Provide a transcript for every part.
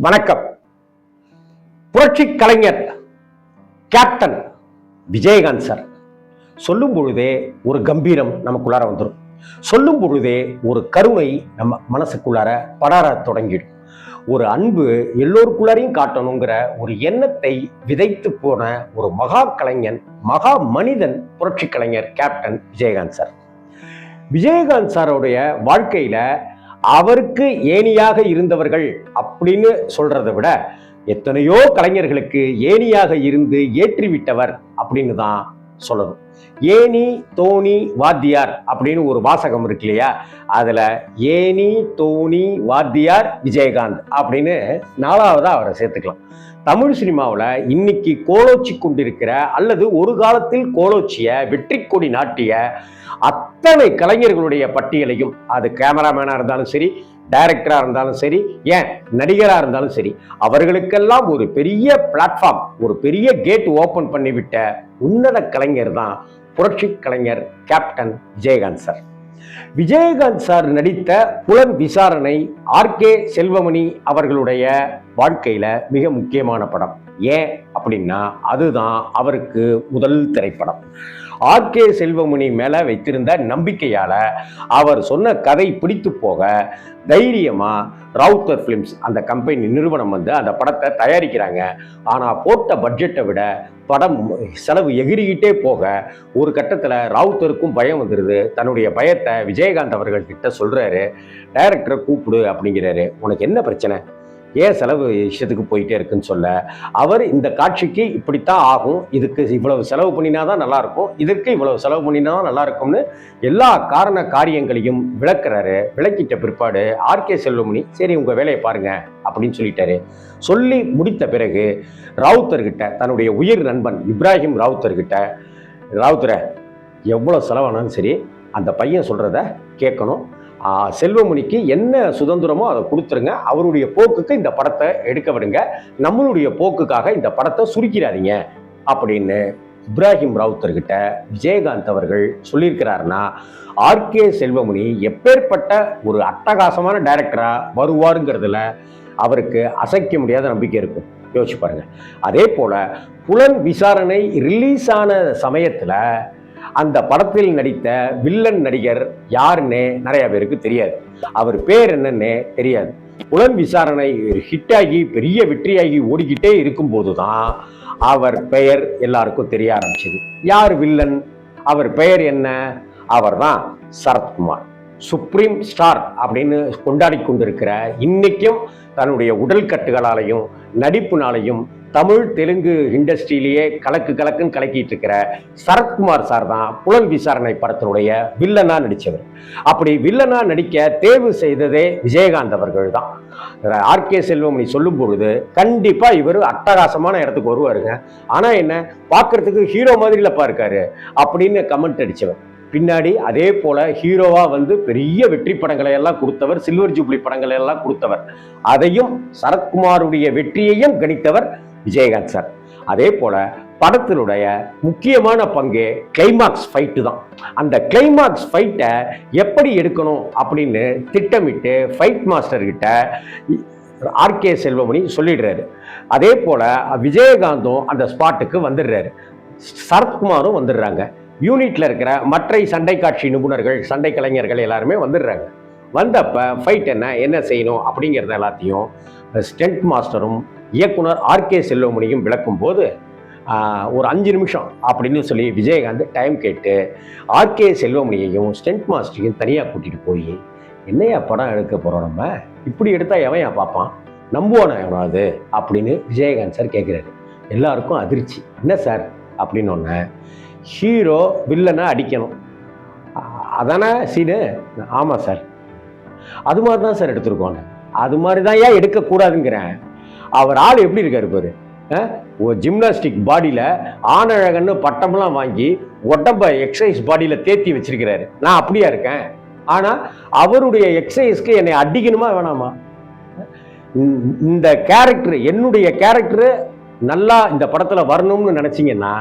வணக்கம். புரட்சி கலைஞர் கேப்டன் விஜயகாந்த் சார் சொல்லும் பொழுதே ஒரு கம்பீரம் நமக்குள்ளார வந்துடும். சொல்லும் பொழுதே ஒரு கருணை நம்ம மனசுக்குள்ளார படர தொடங்கிடும். ஒரு அன்பு எல்லோருக்குள்ளாரையும் காட்டணுங்கிற ஒரு எண்ணத்தை விதைத்து போன ஒரு மகா கலைஞன், மகா மனிதன் புரட்சி கலைஞர் கேப்டன் விஜயகாந்த் சார். விஜயகாந்த் சாரோடைய வாழ்க்கையில அவருக்கு ஏணியாக இருந்தவர்கள் அப்படின்னு சொல்றதை விட எத்தனையோ கலைஞர்களுக்கு ஏணியாக இருந்து ஏற்றிவிட்டவர் அப்படின்னு தான் சொல்லணும். ஏணி தோணி வாத்தியார் அப்படின்னு ஒரு வாசகம் இருக்கு இல்லையா, அதுல ஏணி தோணி வாத்தியார் விஜயகாந்த் அப்படின்னு நாலாவதா அவரை சேர்த்துக்கலாம். தமிழ் சினிமாவில் இன்னைக்கு கோலோச்சி கொண்டிருக்கிற அல்லது ஒரு காலத்தில் கோலோச்சிய வெற்றி கொடி நாட்டிய அத்தனை கலைஞர்களுடைய பட்டியலையும், அது கேமராமேனா இருந்தாலும் சரி, டைரக்டரா இருந்தாலும் சரி, ஏன் நடிகரா இருந்தாலும் சரி, அவர்களுக்கெல்லாம் ஒரு பெரிய பிளாட்ஃபார்ம், ஒரு பெரிய கேட் ஓபன் பண்ணிவிட்ட உன்னத கலைஞர் தான் புரட்சி கலைஞர் captain Vijayakanth sir. Vijayakanth sir நடித்த புலன் விசாரணை ஆர்கே செல்வமணி அவர்களுடைய வாழ்க்கையில மிக முக்கியமான படம். ஏன் அப்படின்னா அதுதான் அவருக்கு முதல் திரைப்படம். ஆர்கே செல்வமணி மேல வைத்திருந்த நம்பிக்கையால அவர் சொன்ன கதை பிடித்து போக தைரியமா ராவுத்தர் பிலிம்ஸ் அந்த கம்பெனி நிறுவனம் வந்து அந்த படத்தை தயாரிக்கிறாங்க. ஆனா போட்ட பட்ஜெட்டை விட படம் செலவு எகிரிக்கிட்டே போக ஒரு கட்டத்தில் ராவுத்தருக்கும் பயம் வந்துடுது. தன்னுடைய பயத்தை விஜயகாந்த் அவர்கள் கிட்ட சொல்றாரு. டைரக்டரை கூப்பிடு அப்படிங்கிறாரு. உனக்கு என்ன பிரச்சனை, ஏன் செலவு இஷ்டத்துக்கு போயிட்டே இருக்குன்னு சொல்ல, அவர் இந்த காட்சிக்கு இப்படித்தான் ஆகும், இதுக்கு இவ்வளவு செலவு பண்ணினாதான் நல்லா இருக்கும், இதற்கு இவ்வளவு செலவு பண்ணினாதான் நல்லா இருக்கும்னு எல்லா காரண காரியங்களையும் விளக்குறாரு. விளக்கிட்ட பிற்பாடு ஆர்கே செல்வமணி சரி உங்க வேலையை பாருங்க அப்படின்னு சொல்லிட்டாரு. சொல்லி முடித்த பிறகு ராவுத்தர்கிட்ட, தன்னுடைய உயிர் நண்பன் இப்ராஹிம் ராவுத்தர்கிட்ட, ராவுத்தரை எவ்வளவு செலவானாலும் சரி அந்த பையன் சொல்றத கேட்கணும், செல்வமணிக்கு என்ன சுதந்திரமோ அதை கொடுத்துருங்க, அவருடைய போக்குக்கு இந்த படத்தை எடுக்க விடுங்க, நம்மளுடைய போக்குக்காக இந்த படத்தை சுருக்கிறாதீங்க அப்படின்னு இப்ராஹிம் ராவுத்தர்கிட்ட விஜயகாந்த் அவர்கள் சொல்லியிருக்கிறாருன்னா, ஆர்கே செல்வமணி எப்பேற்பட்ட ஒரு அட்டகாசமான டைரக்டரா வருவாருங்கிறதுல அவருக்கு அசைக்க முடியாத நம்பிக்கை இருக்கும். யோசிச்சு பாருங்க. அதே போல புலன் விசாரணை ரிலீஸ் ஆன சமயத்துல அந்த படத்தில் நடித்த வில்லன் நடிகர் யாருன்னே நிறைய பேருக்கு தெரியாது. அவர் பேர் என்னன்னே தெரியாது. புலன் விசாரணை ஹிட் ஆகி பெரிய வெற்றியாகி ஓடிக்கிட்டே இருக்கும் போதுதான் அவர் பெயர் எல்லாருக்கும் தெரிய ஆரம்பிச்சது. யார் வில்லன், அவர் பெயர் என்ன, அவர் தான் சரத்குமார். சுப்ரீம் ஸ்டார் அப்படின்னு கொண்டாடி கொண்டிருக்கிற, இன்னைக்கும் தன்னுடைய உடல் கட்டுகளாலையும் நடிப்புனாலையும் தமிழ் தெலுங்கு இண்டஸ்ட்ரியிலேயே கலக்குன்னு கலக்கிட்டு இருக்கிற சரத்குமார் சார் தான் புலன் விசாரணை படத்தினுடைய வில்லனா நடிச்சவர். அப்படி வில்லனா நடிக்க தேர்வு செய்ததே விஜயகாந்த் அவர்கள் தான். ஆர்கே செல்வமணி சொல்லும் பொழுது கண்டிப்பா இவர் அட்டகாசமான இடத்துக்கு வருவாருங்க, ஆனா என்ன பார்க்கறதுக்கு ஹீரோ மாதிரி இல்லப்பா இருக்காரு அப்படின்னு கமெண்ட் அடிச்சவர். பின்னாடி அதே போல ஹீரோவா வந்து பெரிய வெற்றி படங்களை எல்லாம் கொடுத்தவர், சில்வர் ஜூப்ளி படங்களை எல்லாம் கொடுத்தவர். அதையும் சரத்குமாருடைய வெற்றியையும் கணித்தவர் விஜயகாந்த் சார். அதே போல படத்தினுடைய முக்கியமான பங்கு கிளைமாக்ஸ் ஃபைட்டு தான். அந்த கிளைமாக்ஸ் ஃபைட்டை எப்படி எடுக்கணும் அப்படின்னு திட்டமிட்டு ஃபைட் மாஸ்டர் கிட்ட ஆர்கே செல்வமணி சொல்லிடுறாரு. அதே போல விஜயகாந்தும் அந்த ஸ்பாட்டுக்கு வந்துடுறாரு, சரத்குமாரும் வந்துடுறாங்க. யூனிட்ல இருக்கிற மற்ற சண்டை காட்சி நிபுணர்கள், சண்டை கலைஞர்கள் எல்லாருமே வந்துடுறாங்க. வந்தப்ப ஃபைட் என்ன செய்யணும் அப்படிங்கிறத எல்லாத்தையும் ஸ்டண்ட் மாஸ்டரும் இயக்குனர் ஆர்கே செல்வமணியும் விளக்கும் போது ஒரு 5 நிமிஷம் அப்படின்னு சொல்லி விஜயகாந்த் டைம் கேட்டு ஆர்கே செல்வமணியையும் ஸ்டண்ட் மாஸ்டரையும் தனியாக கூட்டிட்டு போய், என்னையா படம் எடுக்க போறோம், நம்ம இப்படி எடுத்தா எவன் பார்ப்பான், நம்புவானா எவனாவது அப்படின்னு விஜயகாந்த் சார் கேட்குறாரு. எல்லாருக்கும் அதிர்ச்சி. என்ன சார் அப்படின்னு ஒன்று, ஹீரோ வில்லனை அடிக்கணும் அதானே சீனு? ஆமாம் சார், அது மாதிரி தான் சார் எடுத்திருக்கோன்னு. அது மாதிரி தான் ஏன் எடுக்கக்கூடாதுங்கிறேன். அவர் ஆள் எப்படி இருக்காரு பாரு, ஒரு ஜிம்னாஸ்டிக் பாடியில் ஆணழகன்னு பட்டம்லாம் வாங்கி உடம்ப எக்ஸசைஸ் பாடியில் தேத்தி வச்சிருக்கிறாரு. நான் அப்படியா இருக்கேன்? ஆனால் அவருடைய எக்ஸசைஸ்க்கு என்னை அடிக்கணுமா வேணாமா? இந்த கேரக்டர், என்னுடைய கேரக்டரு நல்லா இந்த படத்தில் வரணும்னு நினச்சிங்கன்னா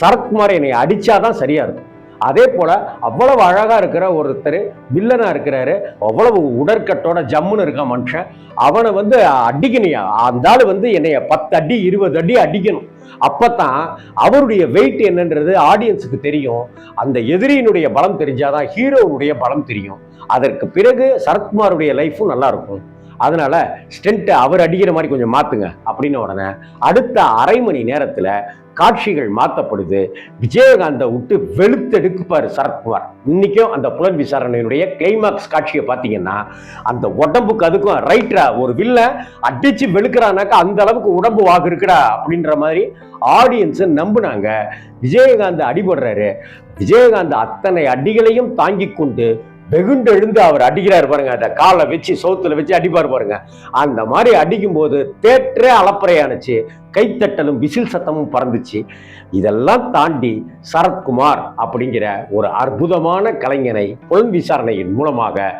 சரத்குமார் என்னை அடிச்சாதான் சரியா இருக்கும். அதே போல அவ்வளவு அழகா இருக்கிற ஒருத்தர் வில்லனா இருக்கிறாரு, அவ்வளவு உடற்கட்டோட ஜம்முன்னு இருக்க மனுஷன். அவனை வந்து அடிக்கணியா, அந்த ஆளு வந்து என்னைய 10 அடி 20 அடி அடிக்கணும். அப்பதான் அவருடைய வெயிட் என்னன்றது ஆடியன்ஸுக்கு தெரியும். அந்த எதிரியினுடைய பலம் தெரிஞ்சாதான் ஹீரோனுடைய பலம் தெரியும். அதற்கு பிறகு சரத்குமாருடைய லைஃபும் நல்லா இருக்கும். அதனால ஸ்டென்ட் அவர் அடிக்கிற மாதிரி கொஞ்சம் மாத்துங்க அப்படின்னு உடனே அடுத்த அரை மணி நேரத்துல காட்சிகள் மாற்றப்படுது. விஜயகாந்தை விட்டு வெளுத்தெடுக்குப்பாரு சரத்குமார். இன்னைக்கும் அந்த புலன் விசாரணையினுடைய கிளைமாக்ஸ் காட்சியை பார்த்தீங்கன்னா அந்த உடம்புக்கு அதுக்கும் ரைட்டரா ஒரு வில்ல அடிச்சு வெளுக்கிறானாக்கா அந்த அளவுக்கு உடம்பு வாகு இருக்குடா அப்படின்ற மாதிரி ஆடியன்ஸ் நம்புனாங்க. விஜயகாந்த் அடிபடுறாரு. விஜயகாந்த் அத்தனை அடிகளையும் தாங்கி கொண்டு வெகுண்டு எழுந்து அவர் அடிக்கிறாரு பாருங்க, அந்த காலை வச்சு சோத்துல வச்சு அடிப்பாரு பாருங்க. அந்த மாதிரி அடிக்கும் போது தேற்றே அலப்பறையானுச்சு, கைத்தட்டலும் விசில் சத்தமும் பறந்துச்சு. இதெல்லாம் தாண்டி சரத்குமார் அப்படிங்கிற ஒரு அற்புதமான கலைஞனை புலன் விசாரணையின் மூலமாக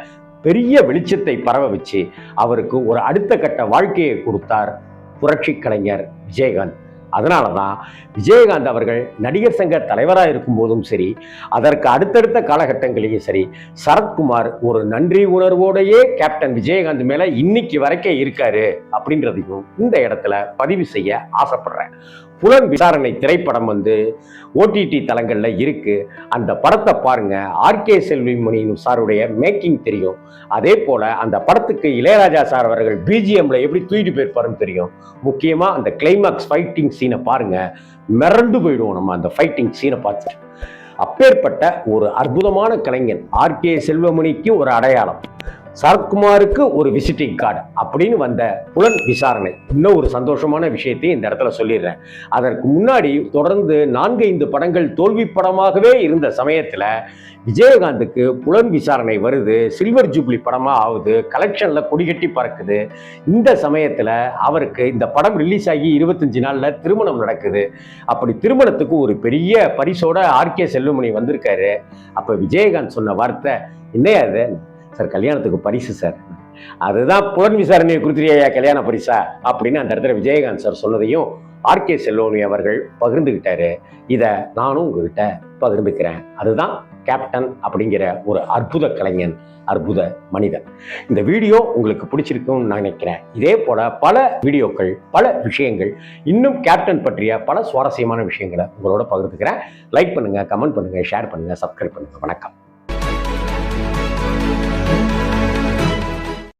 பெரிய வெளிச்சத்தை பரவ வச்சு அவருக்கு ஒரு அடுத்த கட்ட வாழ்க்கையை கொடுத்தார் புரட்சி கலைஞர் விஜயகாந்த். அதனாலதான் விஜயகாந்த் அவர்கள் நடிகர் சங்க தலைவராக இருக்கும் போதும் சரி, அதற்கு அடுத்தடுத்த காலகட்டங்களிலும் சரி, சரத்குமார் ஒரு நன்றி உணர்வோடையே கேப்டன் விஜயகாந்த் மேல இன்னைக்கு வரைக்கும் இருக்காரு அப்படின்றதையும் இந்த இடத்துல பதிவு செய்ய ஆசைப்படுறேன். புலன் விசாரணை திரைப்படம் வந்து ஓடிடி தளங்கள்ல இருக்கு. அந்த படத்தை பாருங்க. ஆர்கே செல்வமணி சாருடைய மேக்கிங் தெரியும். அதே போல அந்த படத்துக்கு இளையராஜா சார் அவர்கள் பிஜிஎம்ல எப்படி தூக்கிட்டு போயிருப்பாருன்னு தெரியும். முக்கியமா அந்த கிளைமாக்ஸ் ஃபைட்டிங் சீனை பாருங்க, மிரண்டு போயிடுவோம் நம்ம அந்த ஃபைட்டிங் சீனை பார்த்துட்டு. அப்பேற்பட்ட ஒரு அற்புதமான கலைஞன் ஆர்கே செல்வமணிக்கு ஒரு அடையாளம், சரத்குமாருக்கு ஒரு விசிட்டிங் கார்டு அப்படின்னு வந்த புலன் விசாரணை. இன்னும் ஒரு சந்தோஷமான விஷயத்தையும் இந்த இடத்துல சொல்லிடுறேன். அதற்கு முன்னாடி தொடர்ந்து 4-5 படங்கள் தோல்வி படமாகவே இருந்த சமயத்துல விஜயகாந்துக்கு புலன் விசாரணை வருது, சில்வர் ஜூப்ளி படமா ஆகுது, கலெக்ஷன்ல கொடிகட்டி பறக்குது. இந்த சமயத்துல அவருக்கு இந்த படம் ரிலீஸ் ஆகி 25 நாள்ல திருமணம் நடக்குது. அப்படி திருமணத்துக்கு ஒரு பெரிய பரிசோட ஆர்கே செல்வமணி வந்திருக்காரு. அப்ப விஜயகாந்த் சொன்ன வார்த்தை, என்னையா அது சார், கல்யாணத்துக்கு பரிசு சார், அதுதான் புலன் விசாரணையை கொடுத்துறியா கல்யாண பரிசா அப்படின்னு அந்த இடத்துல விஜயகாந்த் சார் சொன்னதையும் ஆர்கே செல்வமணி அவர்கள் பகிர்ந்துகிட்டாரு. இதை நானும் உங்ககிட்ட பகிர்ந்துக்கிறேன். அதுதான் கேப்டன் அப்படிங்கிற ஒரு அற்புத கலைஞன், அற்புத மனிதன். இந்த வீடியோ உங்களுக்கு பிடிச்சிருக்கும்னு நான் நினைக்கிறேன். இதே போல பல வீடியோக்கள், பல விஷயங்கள், இன்னும் கேப்டன் பற்றிய பல சுவாரஸ்யமான விஷயங்களை உங்களோட பகிர்ந்துக்கிறேன். லைக் பண்ணுங்க, கமெண்ட் பண்ணுங்க, ஷேர் பண்ணுங்க, சப்ஸ்கிரைப் பண்ணுங்க. வணக்கம்.